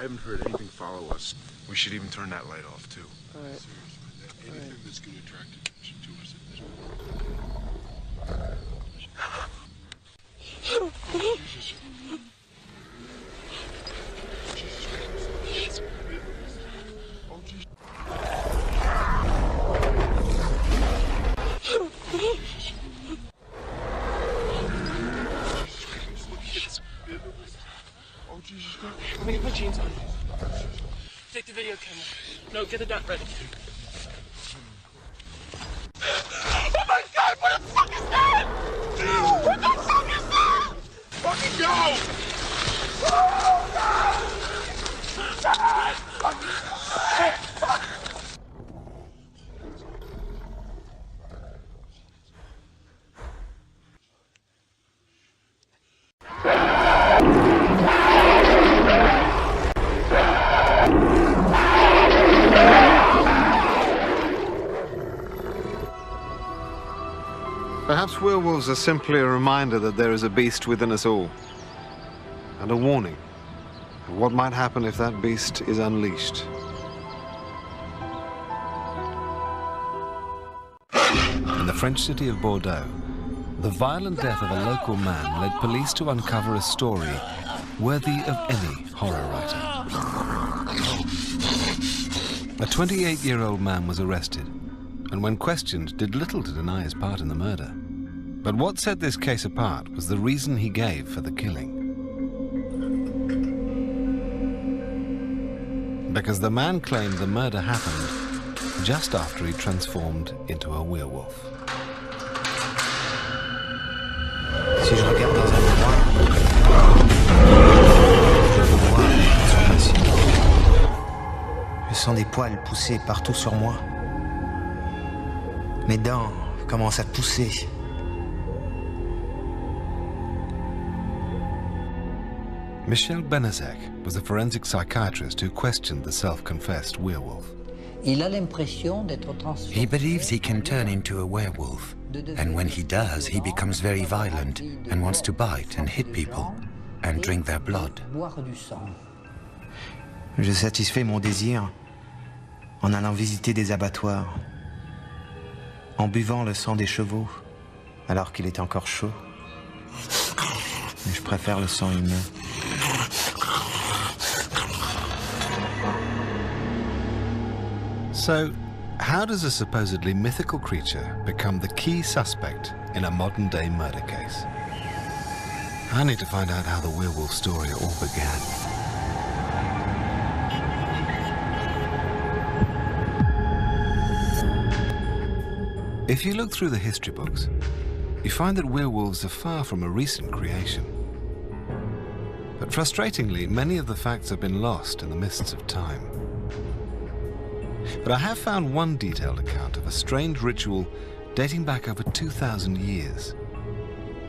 haven't heard anything follow us. We should even turn that light off, too. All right. Anything that's going to attract attention to us at this Let me get my jeans on. Take the video camera. No, get the dot ready. Oh my God! What the fuck is that? What the fuck is that? Fucking go! Oh God! God! Fucking fuck! Perhaps werewolves are simply a reminder that there is a beast within us all, and a warning of what might happen if that beast is unleashed. In the French city of Bordeaux, the violent death of a local man led police to uncover a story worthy of any horror writer. A 28-year-old man was arrested, and when questioned, did little to deny his part in the murder. But what set this case apart was the reason he gave for the killing. Because the man claimed the murder happened just after he transformed into a werewolf. Si je regarde dans un miroir, je peux voir la transformation. Je sens des poils pousser partout sur moi. Mes dents commencent à pousser. Michel Benazek was a forensic psychiatrist who questioned the self-confessed werewolf. He believes he can turn into a werewolf, and when he does, he becomes very violent and wants to bite and hit people and drink their blood. Je satisfais mon désir en allant visiter des abattoirs, en buvant le sang des chevaux alors qu'il est encore chaud. Mais je préfère le sang humain. So, how does a supposedly mythical creature become the key suspect in a modern-day murder case? I need to find out how the werewolf story all began. If you look through the history books, you find that werewolves are far from a recent creation. But frustratingly, many of the facts have been lost in the mists of time. But I have found one detailed account of a strange ritual dating back over 2,000 years.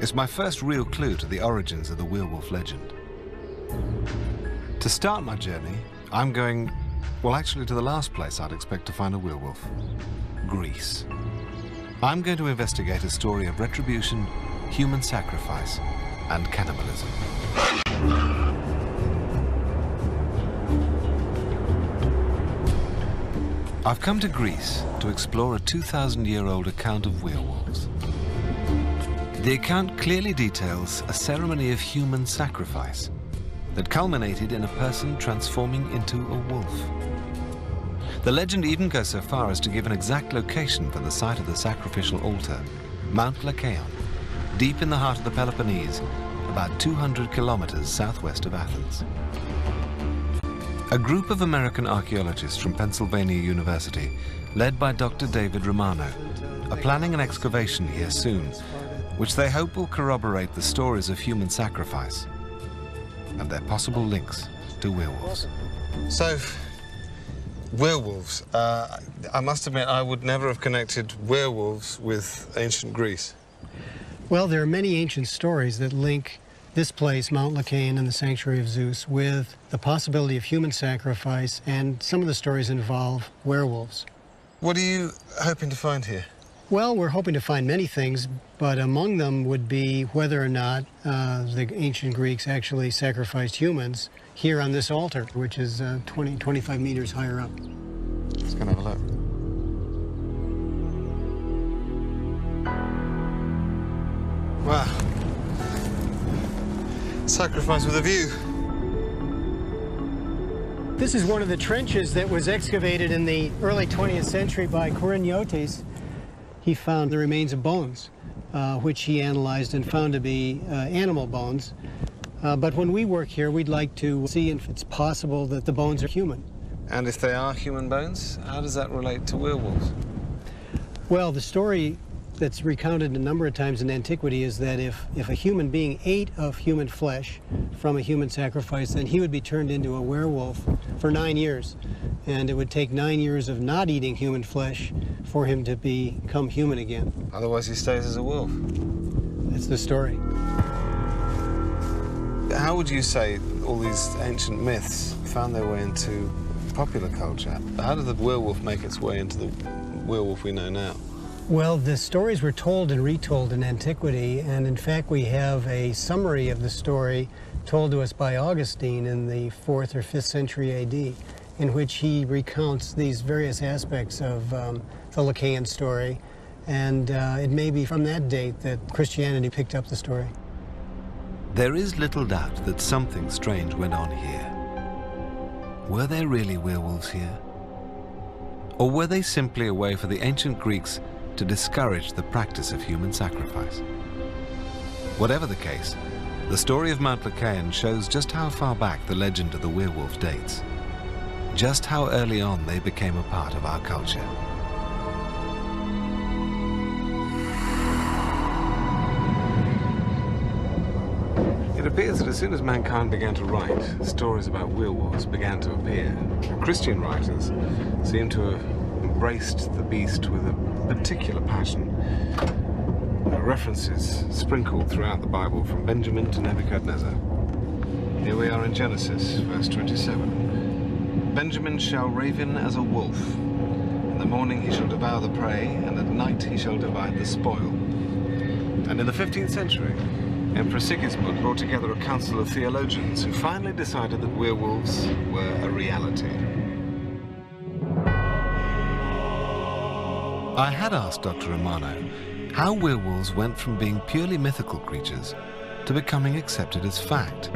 It's my first real clue to the origins of the werewolf legend. To start my journey, I'm going, well, actually to the last place I'd expect to find a werewolf, Greece. I'm going to investigate a story of retribution, human sacrifice, and cannibalism. I've come to Greece to explore a 2,000-year-old account of werewolves. The account clearly details a ceremony of human sacrifice that culminated in a person transforming into a wolf. The legend even goes so far as to give an exact location for the site of the sacrificial altar, Mount Lycaon, deep in the heart of the Peloponnese, about 200 kilometers southwest of Athens. A group of American archaeologists from Pennsylvania University, led by Dr. David Romano, are planning an excavation here soon, which they hope will corroborate the stories of human sacrifice and their possible links to werewolves. So, werewolves. I must admit, I would never have connected werewolves with ancient Greece. Well, there are many ancient stories that link this place, Mount Lycaon and the Sanctuary of Zeus, with the possibility of human sacrifice, and some of the stories involve werewolves. What are you hoping to find here? Well, we're hoping to find many things, but among them would be whether or not the ancient Greeks actually sacrificed humans here on this altar, which is 25 meters higher up. Let's go and have a look. Wow. Sacrifice with a view. This is one of the trenches that was excavated in the early 20th century by Coriniotes. He found the remains of bones, which he analyzed and found to be animal bones. But when we work here, we'd like to see if it's possible that the bones are human. And if they are human bones, how does that relate to werewolves? Well, the story that's recounted a number of times in antiquity is that if a human being ate of human flesh from a human sacrifice, then he would be turned into a werewolf for 9 years. And it would take 9 years of not eating human flesh for him to become human again. Otherwise he stays as a wolf. That's the story. How would you say all these ancient myths found their way into popular culture? How did the werewolf make its way into the werewolf we know now? Well, the stories were told and retold in antiquity, and in fact we have a summary of the story told to us by Augustine in the 4th or 5th century AD, in which he recounts these various aspects of the Lacaean story, and it may be from that date that Christianity picked up the story. There is little doubt that something strange went on here. Were there really werewolves here? Or were they simply a way for the ancient Greeks to discourage the practice of human sacrifice? Whatever the case, the story of Mount Lacaean shows just how far back the legend of the werewolf dates, just how early on they became a part of our culture. It appears that as soon as mankind began to write, stories about werewolves began to appear. Christian writers seem to have embraced the beast with a particular passion. References sprinkled throughout the Bible from Benjamin to Nebuchadnezzar. Here we are in Genesis, verse 27. Benjamin shall raven as a wolf. In the morning he shall devour the prey, and at night he shall divide the spoil. And in the 15th century, Emperor Sigismund brought together a council of theologians who finally decided that werewolves were a reality. I had asked Dr. Romano how werewolves went from being purely mythical creatures to becoming accepted as fact.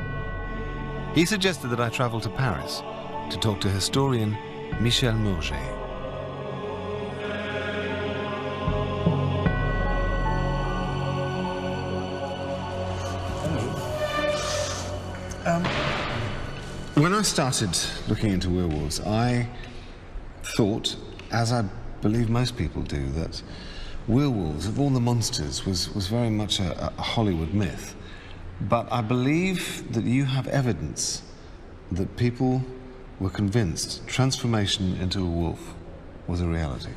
He suggested that I travel to Paris to talk to historian Michel Mourget. When I started looking into werewolves, I thought, as I believe most people do, that werewolves, of all the monsters, was very much a Hollywood myth. But I believe that you have evidence that people were convinced transformation into a wolf was a reality.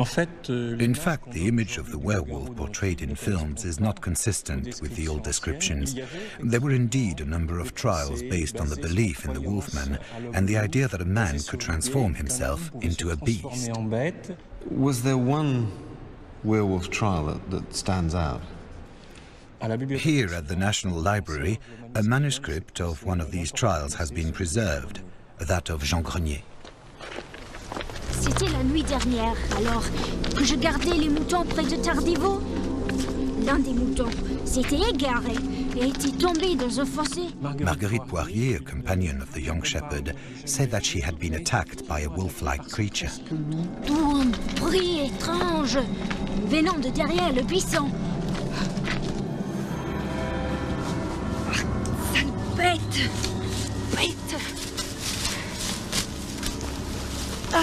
In fact, the image of the werewolf portrayed in films is not consistent with the old descriptions. There were indeed a number of trials based on the belief in the wolfman and the idea that a man could transform himself into a beast. Was there one werewolf trial that stands out? Here at the National Library, a manuscript of one of these trials has been preserved, that of Jean Grenier. C'était la nuit dernière, alors que je gardais les moutons près de Tardiveau. L'un des moutons s'était égaré et était tombé dans un fossé. Marguerite Poirier, a companion of the young shepherd, said that she had been attacked by a wolf-like creature. D'où un bruit étrange venant de derrière le buisson. Sale bête! Bête! Ah!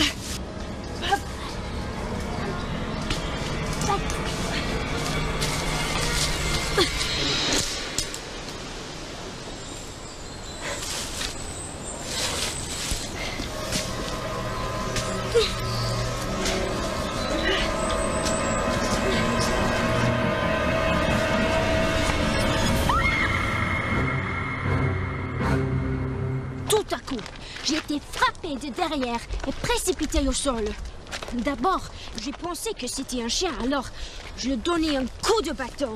Tout à coup, j'ai été frappée de derrière et précipitée au sol. D'abord, j'ai pensé que c'était un chien, alors je lui ai donné un coup de bâton.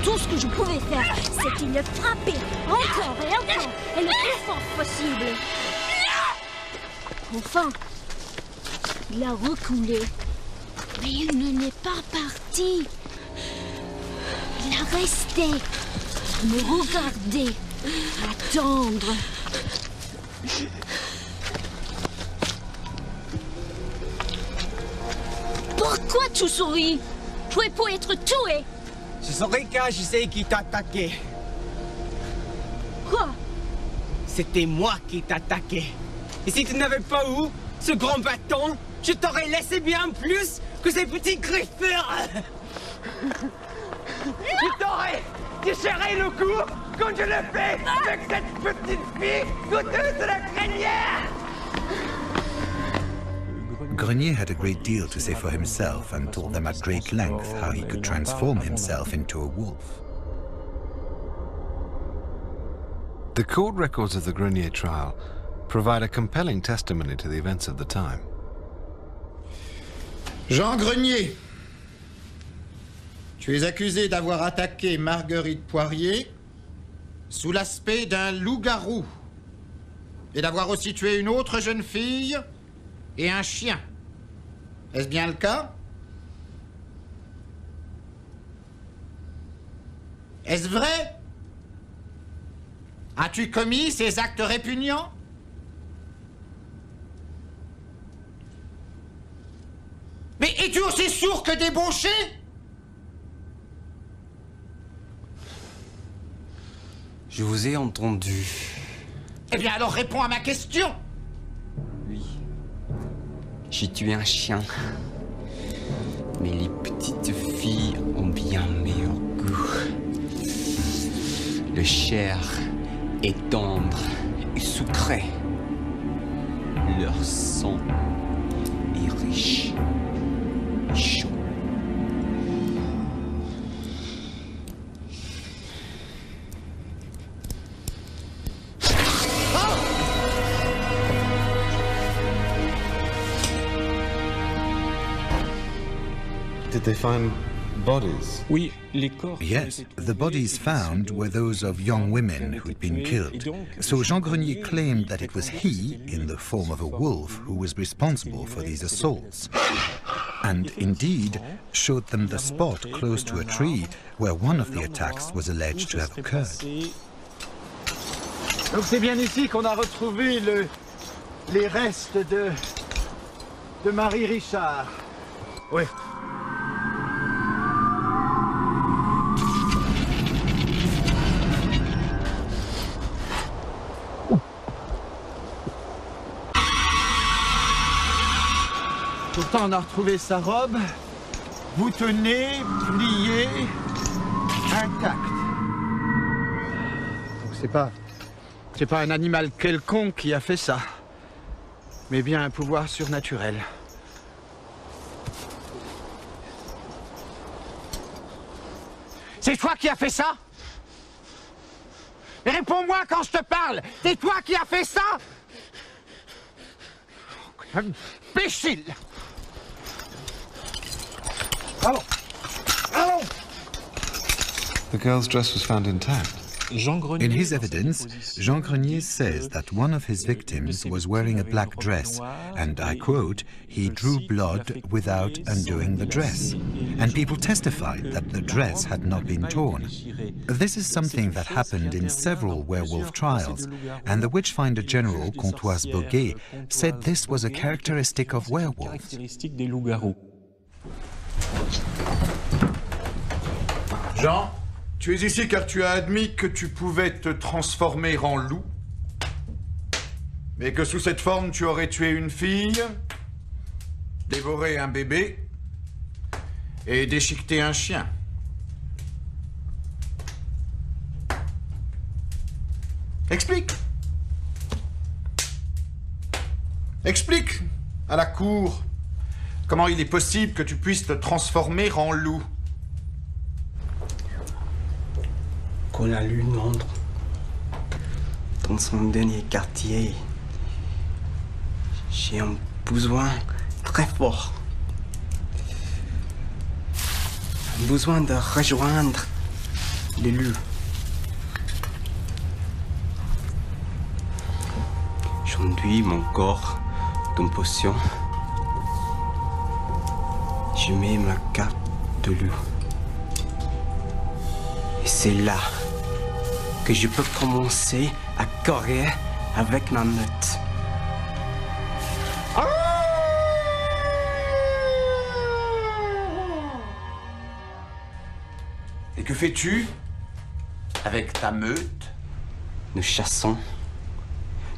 Tout Tout ce que je pouvais faire, c'était le frapper encore et encore, et le plus fort possible. Enfin, il a reculé. Mais il ne n'est pas parti. Il a resté, à me regarder, à attendre. Pourquoi tu souris? Tu es pour être tué. Ce serait quand je sais qui t'a attaqué. Quoi? C'était moi qui t'attaquais. Et si tu n'avais pas eu ce grand bâton, je t'aurais laissé bien plus que ces petits griffeurs. Je t'aurais déchiré le cou comme je l'ai fait avec cette petite fille goûteuse de la crinière. Grenier had a great deal to say for himself and told them at great length how he could transform himself into a wolf. The court records of the Grenier trial provide a compelling testimony to the events of the time. Jean Grenier, tu es accusé d'avoir attaqué Marguerite Poirier sous l'aspect d'un loup-garou et d'avoir aussi tué une autre jeune fille et un chien. Est-ce bien le cas? Est-ce vrai? As-tu commis ces actes répugnants? Mais es-tu aussi sourd que débauché? Je vous ai entendu. Eh bien alors réponds à ma question. Oui. J'ai tué un chien. Mais les petites filles ont bien meilleur goût. Le chair est tendre et sucré. Leur sang est riche et chaud. Did they find bodies? Yes, the bodies found were those of young women who'd been killed. So Jean Grenier claimed that it was he, in the form of a wolf, who was responsible for these assaults. And indeed, showed them the spot close to a tree where one of the attacks was alleged to have occurred. Donc c'est bien ici qu'on a retrouvé les restes de Marie Richard. Oui. Pourtant, on a retrouvé sa robe, boutonnée, pliée, intacte. Donc c'est pas un animal quelconque qui a fait ça, mais bien un pouvoir surnaturel. C'est toi qui as fait ça? Mais réponds-moi quand je te parle! C'est toi qui as fait ça? Imbécile! Allons! Allons! The girl's dress was found intact. In his evidence, Jean Grenier says that one of his victims was wearing a black dress, and I quote, he drew blood without undoing the dress. And people testified that the dress had not been torn. This is something that happened in several werewolf trials, and the Witchfinder General, Comtoise Boguet, said this was a characteristic of werewolves. Jean, tu es ici car tu as admis que tu pouvais te transformer en loup, mais que sous cette forme tu aurais tué une fille, dévoré un bébé et déchiqueté un chien. Explique. Explique à la cour comment il est possible que tu puisses te transformer en loup. Quand la lune entre dans son dernier quartier, j'ai un besoin très fort. Un besoin de rejoindre l'élu. J'enduis mon corps d'une potion. Je mets ma carte de loup. Et c'est là que je peux commencer à courir avec ma meute. Et que fais-tu avec ta meute? Nous chassons,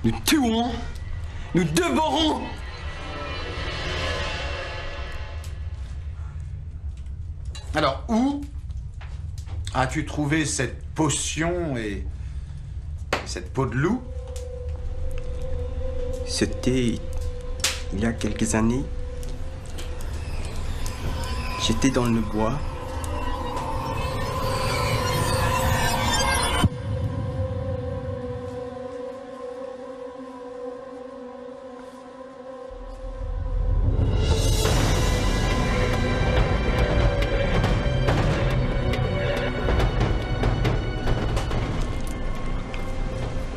nous tuons, nous dévorons. Alors, où as-tu trouvé cette potion et cette peau de loup? C'était il y a quelques années. J'étais dans le bois.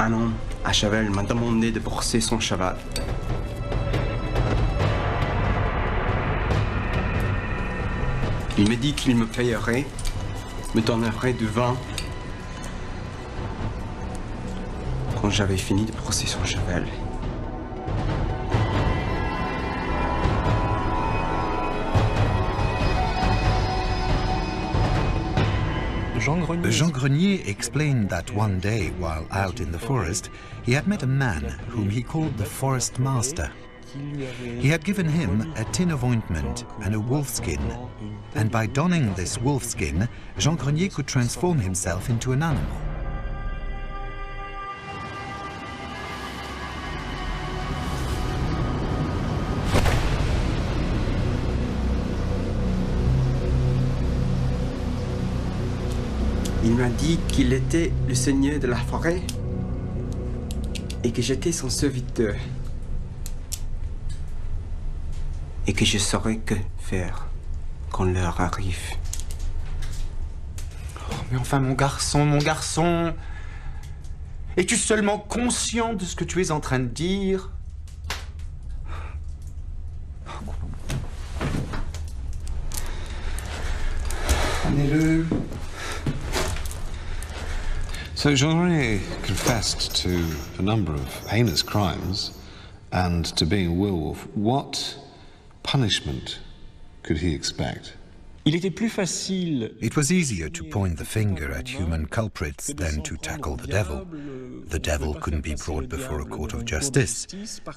Un homme à cheval m'a demandé de bourser son cheval. Il me dit qu'il me payerait, me donnerait du vin. Quand j'avais fini de brosser son cheval. Jean Grenier explained that one day, while out in the forest, he had met a man whom he called the Forest Master. He had given him a tin of ointment and a wolf skin, and by donning this wolf skin, Jean Grenier could transform himself into an animal. Il m'a dit qu'il était le seigneur de la forêt et que j'étais son serviteur et que je saurais que faire quand l'heure arrive. Oh, mais enfin, mon garçon, es-tu seulement conscient de ce que tu es en train de dire? Prenez-le. So Jean Grenier confessed to a number of heinous crimes and to being a werewolf. What punishment could he expect? It was easier to point the finger at human culprits than to tackle the devil. The devil couldn't be brought before a court of justice,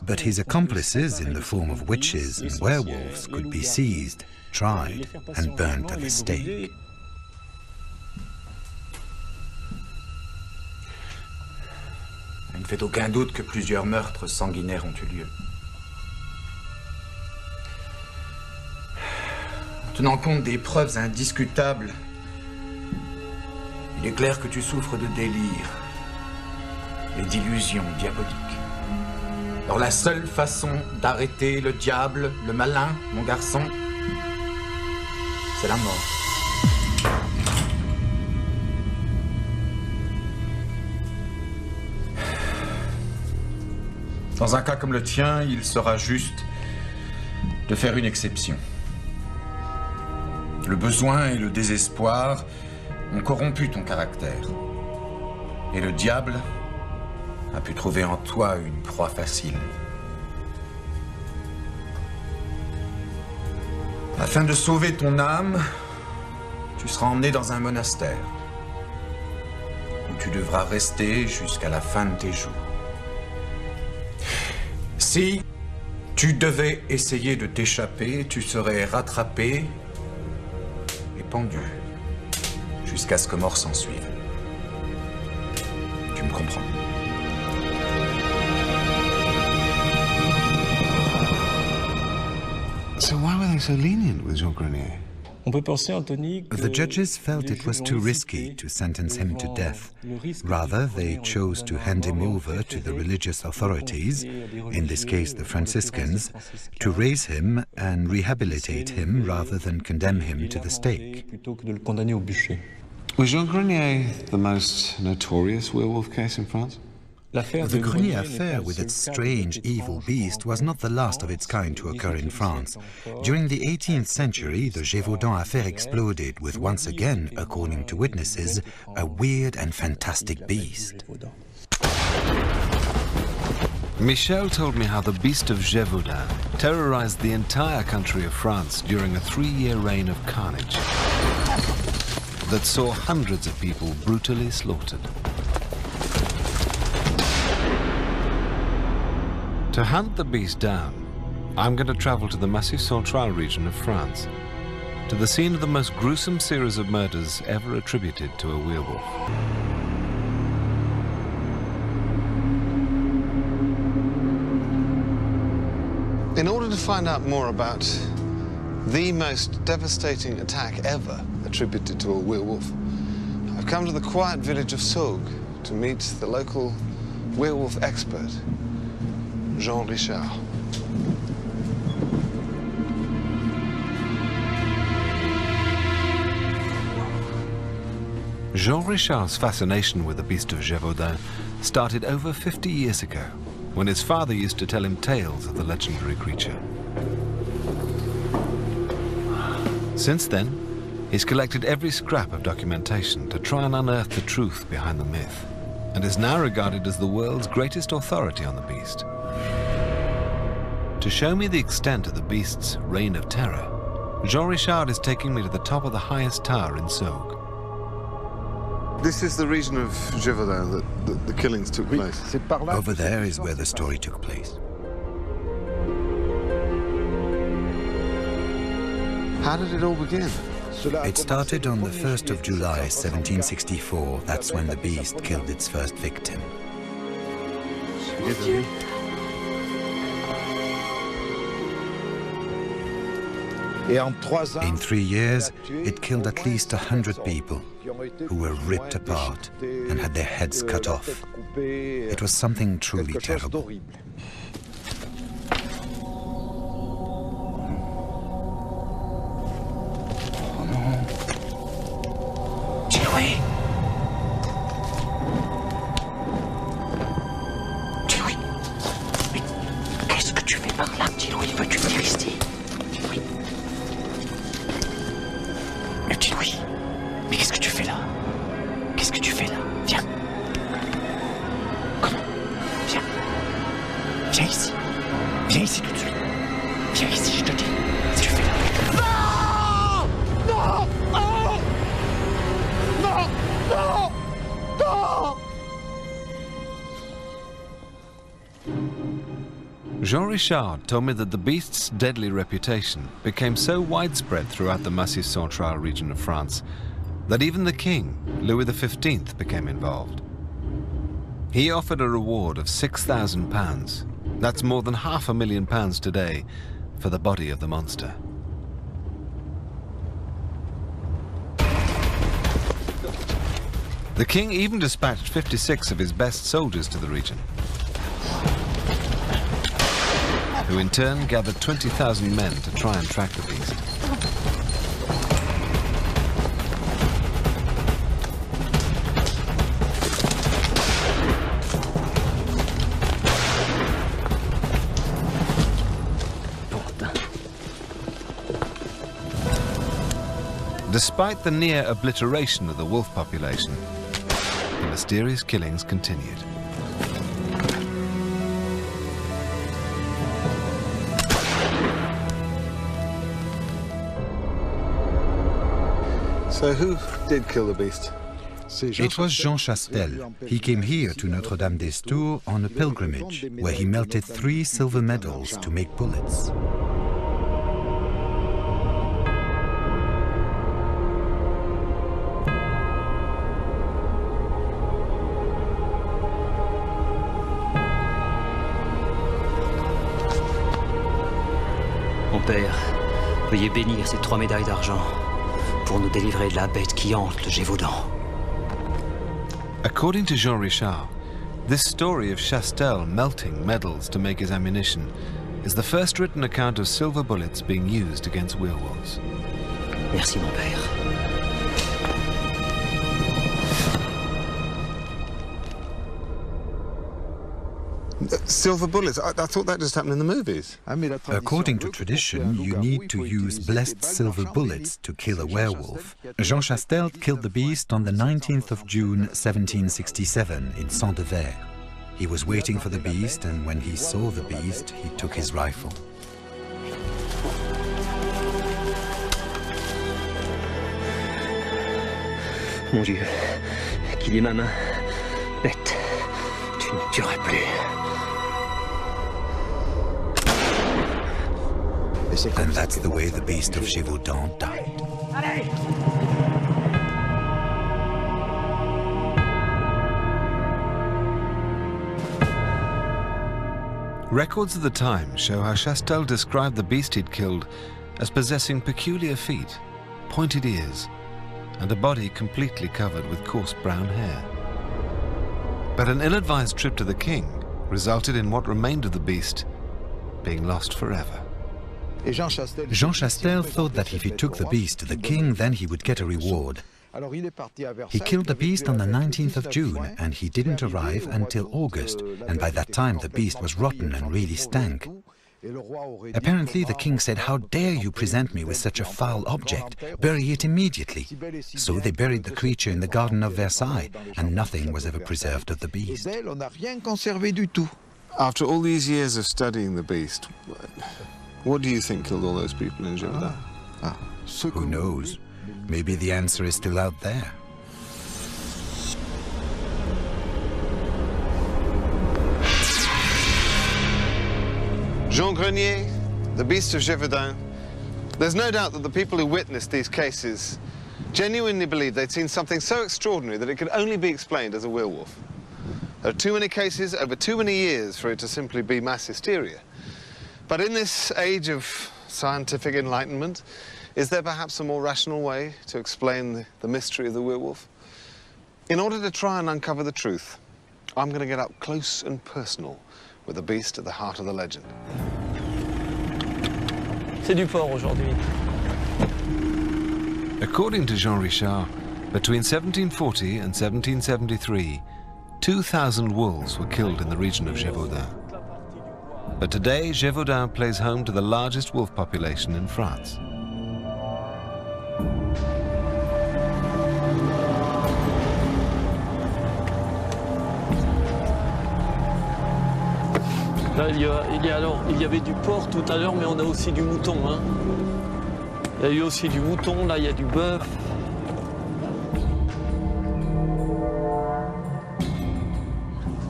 but his accomplices in the form of witches and werewolves could be seized, tried, and burnt at the stake. Il ne fait aucun doute que plusieurs meurtres sanguinaires ont eu lieu. En tenant compte des preuves indiscutables, il est clair que tu souffres de délire et d'illusions diaboliques. Alors la seule façon d'arrêter le diable, le malin, mon garçon, c'est la mort. Dans un cas comme le tien, il sera juste de faire une exception. Le besoin et le désespoir ont corrompu ton caractère. Et le diable a pu trouver en toi une proie facile. Afin de sauver ton âme, tu seras emmené dans un monastère où tu devras rester jusqu'à la fin de tes jours. Si tu devais essayer de t'échapper, tu serais rattrapé et pendu jusqu'à ce que mort s'en suive. Tu me comprends? So why were they so lenient with Jean Grenier? The judges felt it was too risky to sentence him to death. Rather, they chose to hand him over to the religious authorities, in this case the Franciscans, to raise him and rehabilitate him rather than condemn him to the stake. Was Jean Grenier the most notorious werewolf case in France? The Grenier affair with its strange, evil beast was not the last of its kind to occur in France. During the 18th century, the Gévaudan affair exploded with, once again, according to witnesses, a weird and fantastic beast. Michel told me how the beast of Gévaudan terrorized the entire country of France during a 3-year reign of carnage that saw hundreds of people brutally slaughtered. To hunt the beast down, I'm going to travel to the Massif Central region of France, to the scene of the most gruesome series of murders ever attributed to a werewolf. In order to find out more about the most devastating attack ever attributed to a werewolf, I've come to the quiet village of Saugues to meet the local werewolf expert, Jean Richard. Jean Richard's fascination with the beast of Gévaudan started over 50 years ago, when his father used to tell him tales of the legendary creature. Since then, he's collected every scrap of documentation to try and unearth the truth behind the myth, and is now regarded as the world's greatest authority on the beast. To show me the extent of the beast's reign of terror, Jean Richard is taking me to the top of the highest tower in Saugues. This is the region of Gévaudan that the killings took place. Over there is where the story took place. How did it all begin? It started on the 1st of July, 1764. That's when the beast killed its first victim. In 3 years, it killed at least 100 people who were ripped apart and had their heads cut off. It was something truly terrible. Jean Richard told me that the beast's deadly reputation became so widespread throughout the Massif Central region of France that even the king, Louis XV, became involved. He offered a reward of £6,000, that's more than £500,000 today, for the body of the monster. The king even dispatched 56 of his best soldiers to the region, who in turn gathered 20,000 men to try and track the beast. Despite the near obliteration of the wolf population, the mysterious killings continued. So who did kill the beast? It was Jean Chastel. He came here to Notre-Dame-des-Tours on a pilgrimage, where he melted 3 silver medals to make bullets. Mon père, veuillez bénir ces 3 médailles d'argent pour nous délivrer de la bête qui hante le Gévaudan. According to Jean Richard, this story of Chastel melting medals to make his ammunition is the first written account of silver bullets being used against werewolves. Merci, mon père. Silver bullets? I thought that just happened in the movies. According to tradition, you need to use blessed silver bullets to kill a werewolf. Jean Chastel killed the beast on the 19th of June 1767 in Saint-Devers. He was waiting for the beast, and when he saw the beast, he took his rifle. Mon Dieu, qu'il est ma main, bête, tu ne tueras plus. And that's the way the beast of Gévaudan died. Records of the time show how Chastel described the beast he'd killed as possessing peculiar feet, pointed ears, and a body completely covered with coarse brown hair. But an ill-advised trip to the king resulted in what remained of the beast being lost forever. Jean Chastel thought that if he took the beast to the king, then he would get a reward. He killed the beast on the 19th of June, and he didn't arrive until August, and by that time the beast was rotten and really stank. Apparently the king said, "How dare you present me with such a foul object? Bury it immediately." So they buried the creature in the garden of Versailles, and nothing was ever preserved of the beast. After all these years of studying the beast, what do you think killed all those people in Gévaudan? Who knows? Maybe the answer is still out there. Jean Grenier, the beast of Gévaudan. There's no doubt that the people who witnessed these cases genuinely believed they'd seen something so extraordinary that it could only be explained as a werewolf. There are too many cases over too many years for it to simply be mass hysteria. But in this age of scientific enlightenment, is there perhaps a more rational way to explain the mystery of the werewolf? In order to try and uncover the truth, I'm going to get up close and personal with the beast at the heart of the legend. C'est du porc aujourd'hui. According to Jean Richard, between 1740 and 1773, 2,000 wolves were killed in the region of Gévaudan. But today, Gévaudan plays home to the largest wolf population in France. Là, il y avait du porc tout à l'heure, mais on a aussi du mouton. Hein. Il y a eu aussi du mouton, là il y a du bœuf.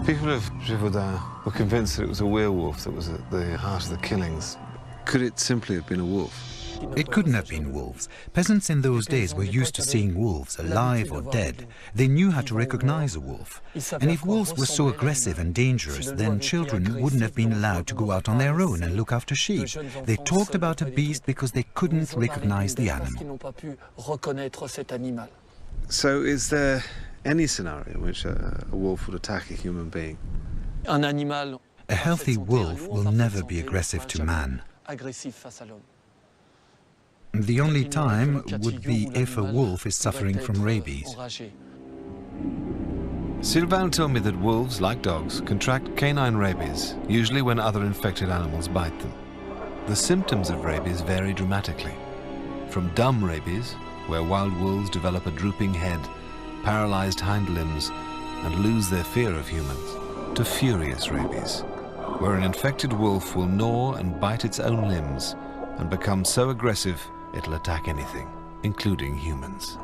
People of Gévaudan were convinced that it was a werewolf that was at the heart of the killings. Could it simply have been a wolf? It couldn't have been wolves. Peasants in those days were used to seeing wolves, alive or dead. They knew how to recognize a wolf. And if wolves were so aggressive and dangerous, then children wouldn't have been allowed to go out on their own and look after sheep. They talked about a beast because they couldn't recognize the animal. So is there any scenario in which a wolf would attack a human being? A healthy wolf will never be aggressive to man. The only time would be if a wolf is suffering from rabies. Sylvain told me that wolves, like dogs, contract canine rabies, usually when other infected animals bite them. The symptoms of rabies vary dramatically. From dumb rabies, where wild wolves develop a drooping head, paralyzed hind limbs, and lose their fear of humans, to furious rabies, where an infected wolf will gnaw and bite its own limbs and become so aggressive it'll attack anything, including humans.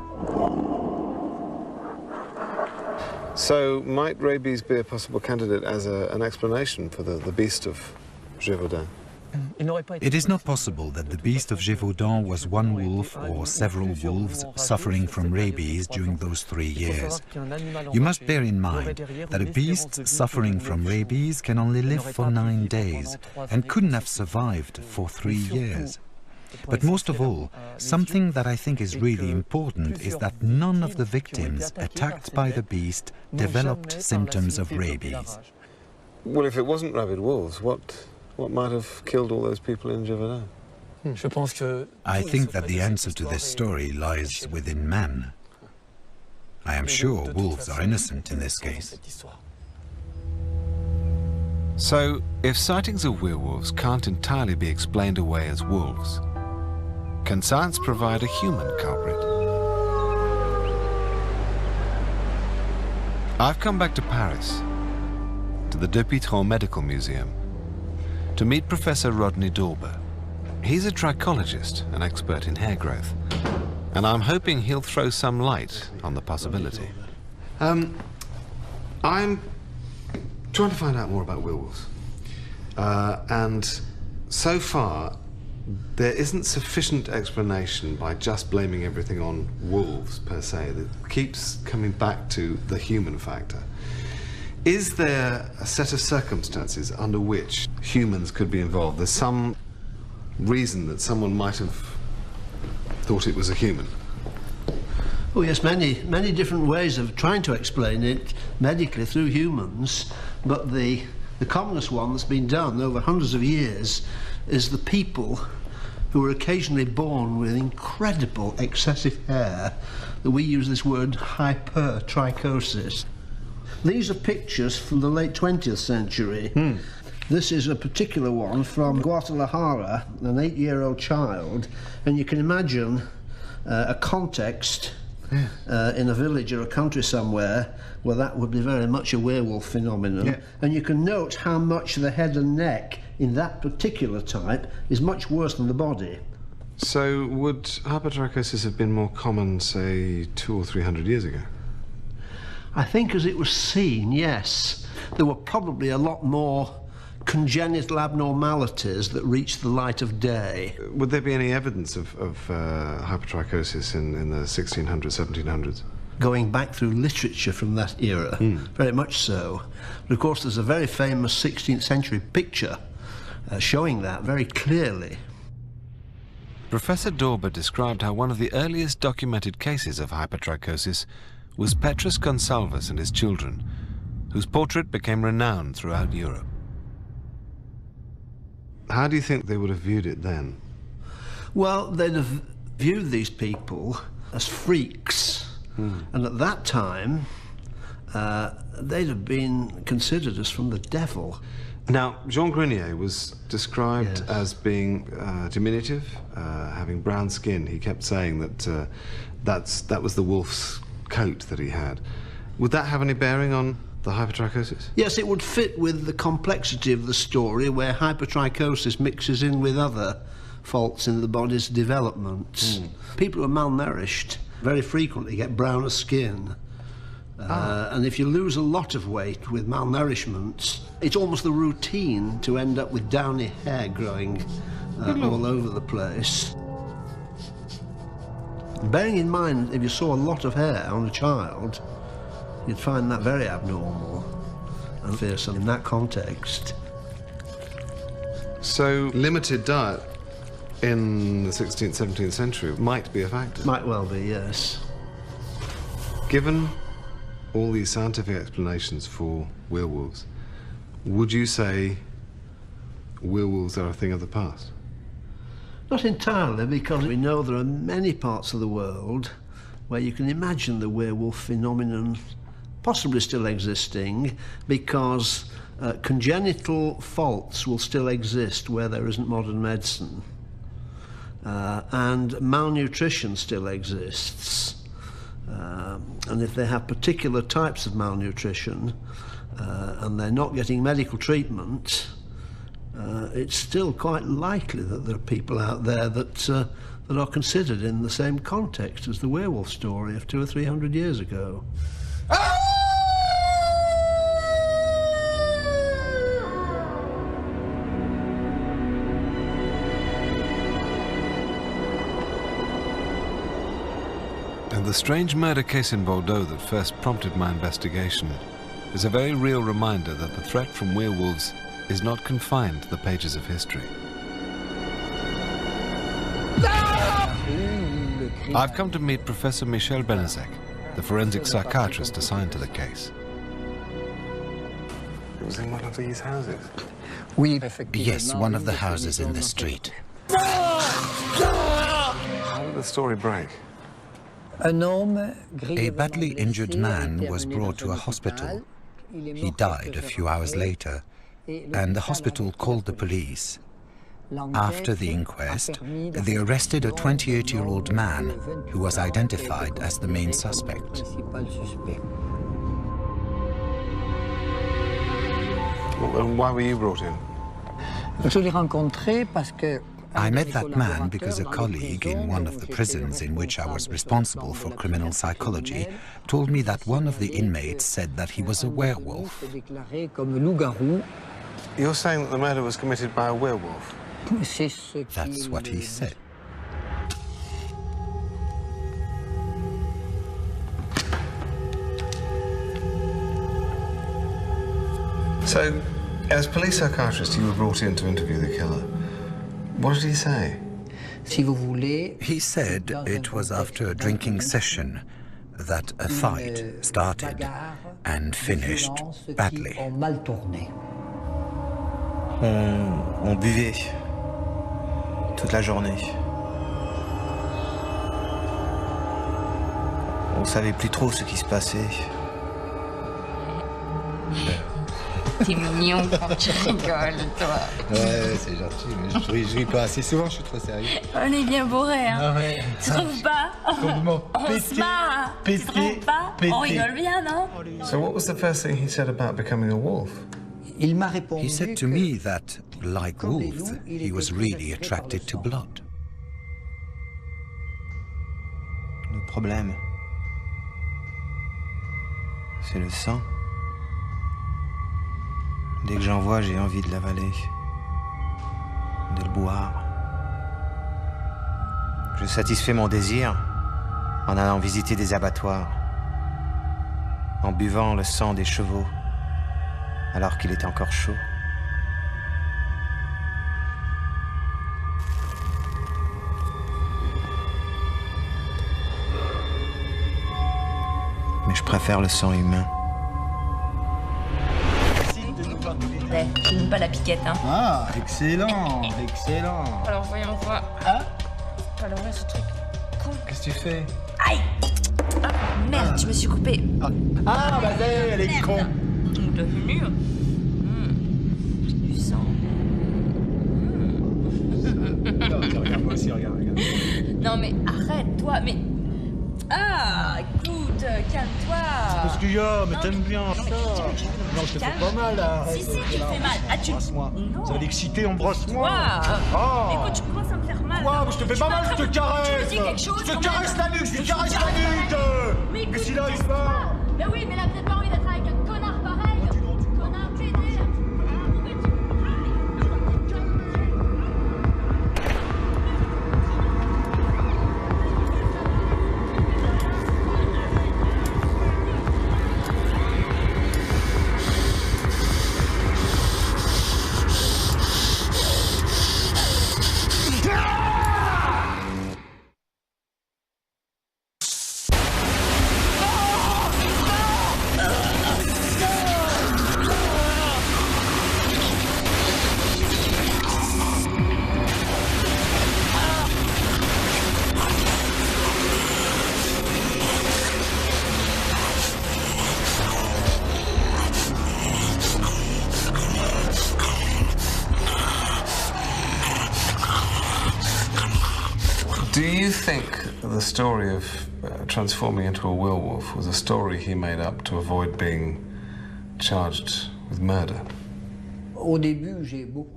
So might rabies be a possible candidate as an explanation for the beast of Gévaudan? It is not possible that the beast of Gévaudan was one wolf or several wolves suffering from rabies during those 3 years. You must bear in mind that a beast suffering from rabies can only live for 9 days and couldn't have survived for 3 years. But most of all, something that I think is really important is that none of the victims attacked by the beast developed symptoms of rabies. Well, if it wasn't rabid wolves, what might have killed all those people in Gévaudan? I think that the answer to this story lies within man. I am sure wolves are innocent in this case. So, if sightings of werewolves can't entirely be explained away as wolves, can science provide a human culprit? I've come back to Paris, to the Dupuytren Medical Museum, to meet Professor Rodney Dauber. He's a trichologist, an expert in hair growth, and I'm hoping he'll throw some light on the possibility. I'm trying to find out more about werewolves. And so far, there isn't sufficient explanation by just blaming everything on wolves, per se, that keeps coming back to the human factor. Is there a set of circumstances under which humans could be involved? There's some reason that someone might have thought it was a human? Oh yes, many different ways of trying to explain it medically through humans, but the commonest one that's been done over hundreds of years is the people who are occasionally born with incredible excessive hair, that we use this word hypertrichosis. These are pictures from the late 20th century. This is a particular one from Guadalajara, an 8-year-old child, and you can imagine a context in a village or a country somewhere where that would be very much a werewolf phenomenon. And you can note how much the head and neck in that particular type is much worse than the body. So would hypertrichosis have been more common, say, 200 or 300 years ago? I think as it was seen, yes. There were probably a lot more congenital abnormalities that reached the light of day. Would there be any evidence of hypertrichosis in the 1600s, 1700s? Going back through literature from that era, very much so. But of course there's a very famous 16th century picture showing that very clearly. Professor Dauber described how one of the earliest documented cases of hypertrichosis was Petrus Gonsalves and his children, whose portrait became renowned throughout Europe. How do you think they would have viewed it then? Well, they'd have viewed these people as freaks, and at that time they'd have been considered as from the devil. Now, Jean Grenier was described as being diminutive, having brown skin. He kept saying that that was the wolf's coat that he had. Would that have any bearing on the hypertrichosis? Yes, it would fit with the complexity of the story, where hypertrichosis mixes in with other faults in the body's development. People who are malnourished very frequently get browner skin. And if you lose a lot of weight with malnourishment, it's almost the routine to end up with downy hair growing all over the place. Bearing in mind, if you saw a lot of hair on a child, you'd find that very abnormal and fearsome in that context. So limited diet in the 16th, 17th century might be a factor? Might well be, yes. Given all these scientific explanations for werewolves, would you say werewolves are a thing of the past? Not entirely, because we know there are many parts of the world where you can imagine the werewolf phenomenon possibly still existing, because congenital faults will still exist where there isn't modern medicine. And malnutrition still exists. And if they have particular types of malnutrition and they're not getting medical treatment, it's still quite likely that there are people out there that are considered in the same context as the werewolf story of 200 or 300 years ago. And the strange murder case in Bordeaux that first prompted my investigation is a very real reminder that the threat from werewolves is not confined to the pages of history. I've come to meet Professor Michel Benezek, the forensic psychiatrist assigned to the case. It was in one of these houses? Yes, one of the houses in the street. How did the story break? A badly injured man was brought to a hospital. He died a few hours later. and the hospital called the police. After the inquest, they arrested a 28-year-old man who was identified as the main suspect. And why were you brought in? I met that man because a colleague in one of the prisons in which I was responsible for criminal psychology told me that one of the inmates said that he was a werewolf. You're saying that the murder was committed by a werewolf? That's what he said. So, as police psychiatrist, you were brought in to interview the killer. What did he say? He said it was after a drinking session that a fight started and finished badly. On buvait toute la journée. On savait plus trop ce qui se passait. T'es mignon quand tu rigoles, toi. Ouais, c'est gentil, mais je ris pas assez souvent, je suis trop sérieux. On est bien bourrés, hein. Ah ouais. Tu trouves pas? Complètement On se marre, hein. Tu trouves pas? On rigole bien, non? So what was the first thing he said about becoming a wolf? He said to me that, like wolves, he was really attracted to blood. Le problème, c'est le sang. Dès que j'en vois, j'ai envie de l'avaler, de le boire. Je satisfais mon désir en allant visiter des abattoirs, en buvant le sang des chevaux, alors qu'il est encore chaud. Mais je préfère le sang humain. Tu n'aimes pas la piquette, hein. Ah, excellent, excellent. Alors voyons voir. Ah, alors là, ce truc con. qu'est-ce que tu fais? Aïe. Ah, merde, je me suis coupée. Ah, bah elle est con. Le mur. Du sang. Non, regarde, moi aussi, regarde. Non mais arrête, toi, mais... Ah, écoute, calme-toi. Parce qu'il y a, mais t'aimes bien ça. Non, je te fais pas mal, là. Si, tu me fais mal. Ah, tu... Embrasse-moi. Non. Ça va l'exciter, embrasse-moi. Oh. Écoute, tu commences à me faire mal. Quoi? Je te fais pas mal, je te caresse. Tu me dis quelque chose. Je te caresse la nuque, je te caresse la nuque. Mais écoute, si là, il se part. Mais oui, mais là, peut-être pas envie d'être avec un connard pareil. Connard pédé. Do you think the story of transforming into a werewolf was a story he made up to avoid being charged with murder?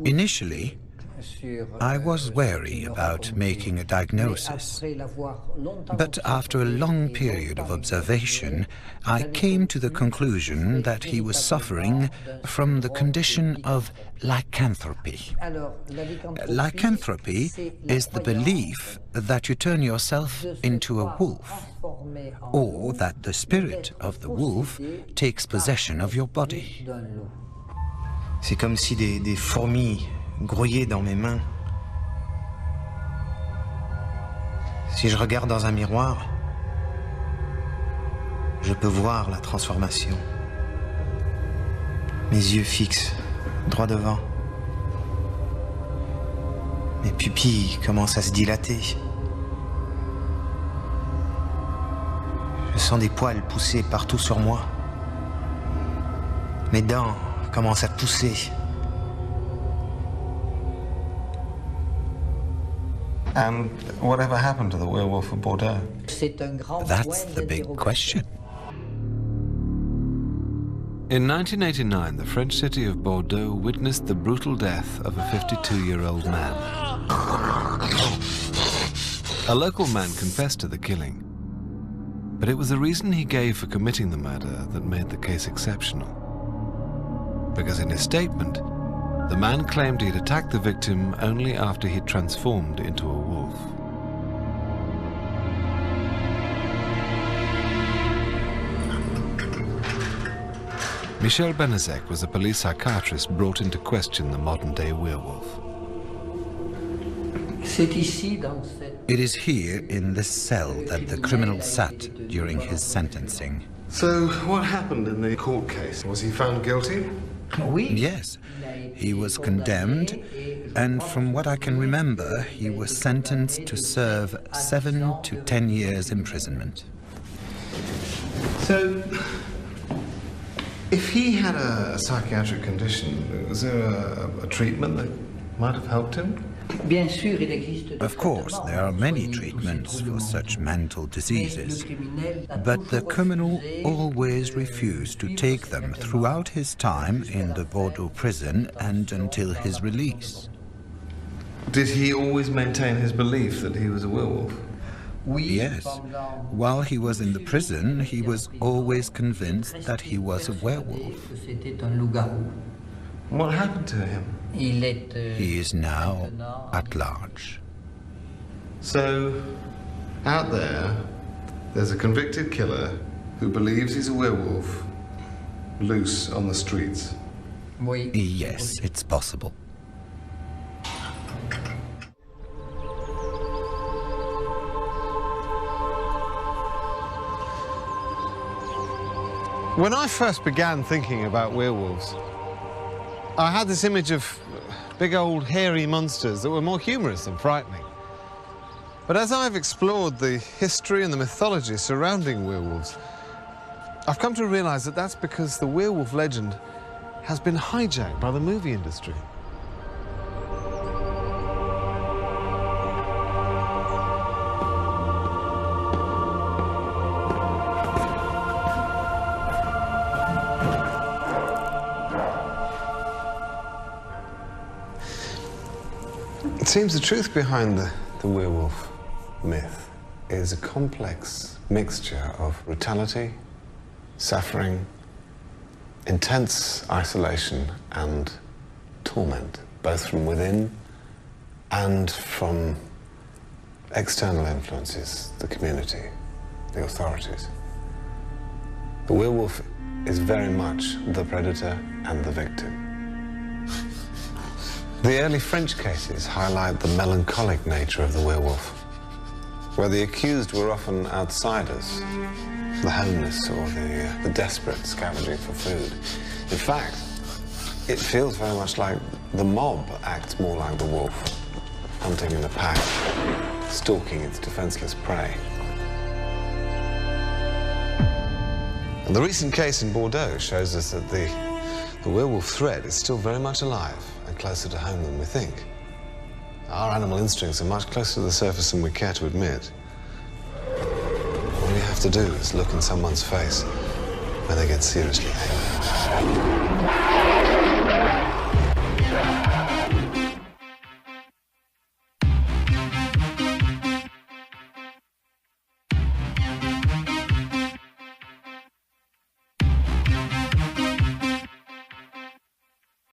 Initially, I was wary about making a diagnosis, but after a long period of observation, I came to the conclusion that he was suffering from the condition of lycanthropy. Lycanthropy is the belief that you turn yourself into a wolf, or that the spirit of the wolf takes possession of your body. C'est comme si des fourmis grouillaient dans mes mains. Si je regarde dans un miroir, je peux voir la transformation. Mes yeux fixes, droit devant. Mes pupilles commencent à se dilater. Je sens des poils pousser partout sur moi. Mes dents commencent à pousser And whatever happened to the werewolf of Bordeaux? That's the big question. In 1989, the French city of Bordeaux witnessed the brutal death of a 52-year-old man. A local man confessed to the killing, but it was the reason he gave for committing the murder that made the case exceptional. Because in his statement, the man claimed he'd attacked the victim only after he'd transformed into a wolf. Michel Benezek was a police psychiatrist brought in to question the modern-day werewolf. It is here in this cell that the criminal sat during his sentencing. So what happened in the court case? Was he found guilty? Yes, he was condemned, and from what I can remember, he was sentenced to serve 7 to 10 years imprisonment. So, if he had a psychiatric condition, was there a treatment that might have helped him? Of course, there are many treatments for such mental diseases, but the criminal always refused to take them throughout his time in the Bordeaux prison and until his release. Did he always maintain his belief that he was a werewolf? Yes. While he was in the prison, he was always convinced that he was a werewolf. What happened to him? He is now at large. So, out there, there's a convicted killer who believes he's a werewolf, loose on the streets. Yes, it's possible. When I first began thinking about werewolves, I had this image of big old hairy monsters that were more humorous than frightening. But as I've explored the history and the mythology surrounding werewolves, I've come to realize that that's because the werewolf legend has been hijacked by the movie industry. It seems the truth behind the werewolf myth is a complex mixture of brutality, suffering, intense isolation and torment, both from within and from external influences, the community, the authorities. The werewolf is very much the predator and the victim. The early French cases highlight the melancholic nature of the werewolf, where the accused were often outsiders, the homeless or the desperate scavenging for food. In fact, it feels very much like the mob acts more like the wolf, hunting in a pack, stalking its defenseless prey. And the recent case in Bordeaux shows us that the werewolf threat is still very much alive and closer to home than we think. Our animal instincts are much closer to the surface than we care to admit. All you have to do is look in someone's face when they get seriously angry.